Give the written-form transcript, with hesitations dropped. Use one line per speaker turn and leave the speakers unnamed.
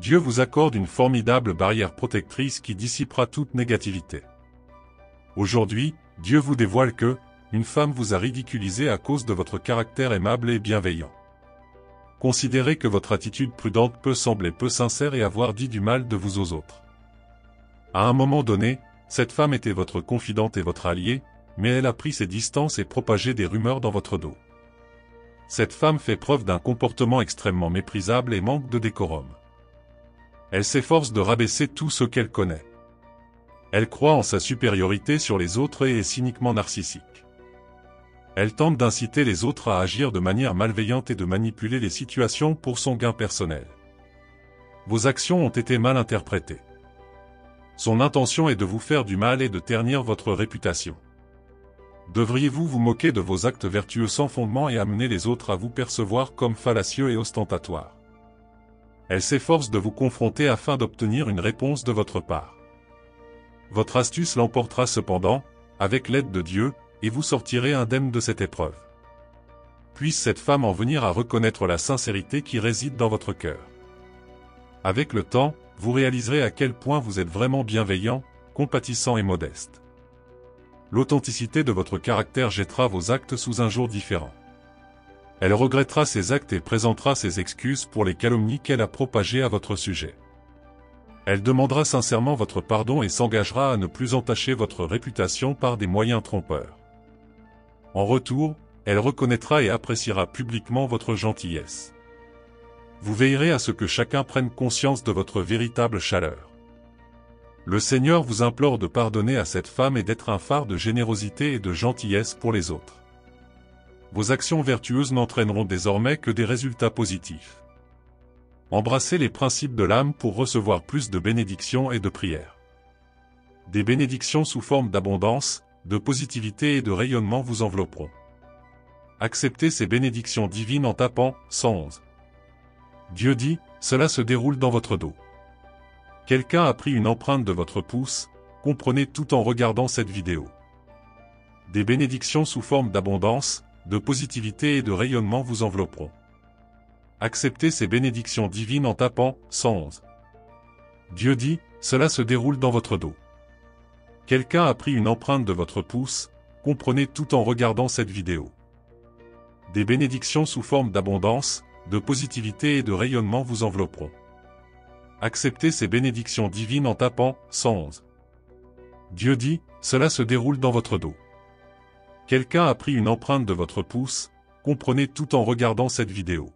Dieu vous accorde une formidable barrière protectrice qui dissipera toute négativité. Aujourd'hui, Dieu vous dévoile que, une femme vous a ridiculisé à cause de votre caractère aimable et bienveillant. Considérez que votre attitude prudente peut sembler peu sincère et avoir dit du mal de vous aux autres. À un moment donné, cette femme était votre confidente et votre alliée, mais elle a pris ses distances et propagé des rumeurs dans votre dos. Cette femme fait preuve d'un comportement extrêmement méprisable et manque de décorum. Elle s'efforce de rabaisser tout ce qu'elle connaît. Elle croit en sa supériorité sur les autres et est cyniquement narcissique. Elle tente d'inciter les autres à agir de manière malveillante et de manipuler les situations pour son gain personnel. Vos actions ont été mal interprétées. Son intention est de vous faire du mal et de ternir votre réputation. Devriez-vous vous moquer de vos actes vertueux sans fondement et amener les autres à vous percevoir comme fallacieux et ostentatoires? Elle s'efforce de vous confronter afin d'obtenir une réponse de votre part. Votre astuce l'emportera cependant, avec l'aide de Dieu, et vous sortirez indemne de cette épreuve. Puisse cette femme en venir à reconnaître la sincérité qui réside dans votre cœur. Avec le temps, vous réaliserez à quel point vous êtes vraiment bienveillant, compatissant et modeste. L'authenticité de votre caractère jettera vos actes sous un jour différent. Elle regrettera ses actes et présentera ses excuses pour les calomnies qu'elle a propagées à votre sujet. Elle demandera sincèrement votre pardon et s'engagera à ne plus entacher votre réputation par des moyens trompeurs. En retour, elle reconnaîtra et appréciera publiquement votre gentillesse. Vous veillerez à ce que chacun prenne conscience de votre véritable chaleur. Le Seigneur vous implore de pardonner à cette femme et d'être un phare de générosité et de gentillesse pour les autres. Vos actions vertueuses n'entraîneront désormais que des résultats positifs. Embrassez les principes de l'âme pour recevoir plus de bénédictions et de prières. Des bénédictions sous forme d'abondance, de positivité et de rayonnement vous envelopperont. Acceptez ces bénédictions divines en tapant 111. Dieu dit, cela se déroule dans votre dos. Quelqu'un a pris une empreinte de votre pouce, comprenez tout en regardant cette vidéo. Des bénédictions sous forme d'abondance, de positivité et de rayonnement vous envelopperont. Acceptez ces bénédictions divines en tapant 111. Dieu dit, cela se déroule dans votre dos. Quelqu'un a pris une empreinte de votre pouce, comprenez tout en regardant cette vidéo. Des bénédictions sous forme d'abondance, de positivité et de rayonnement vous envelopperont. Acceptez ces bénédictions divines en tapant 111. Dieu dit, cela se déroule dans votre dos. Quelqu'un a pris une empreinte de votre pouce, comprenez tout en regardant cette vidéo.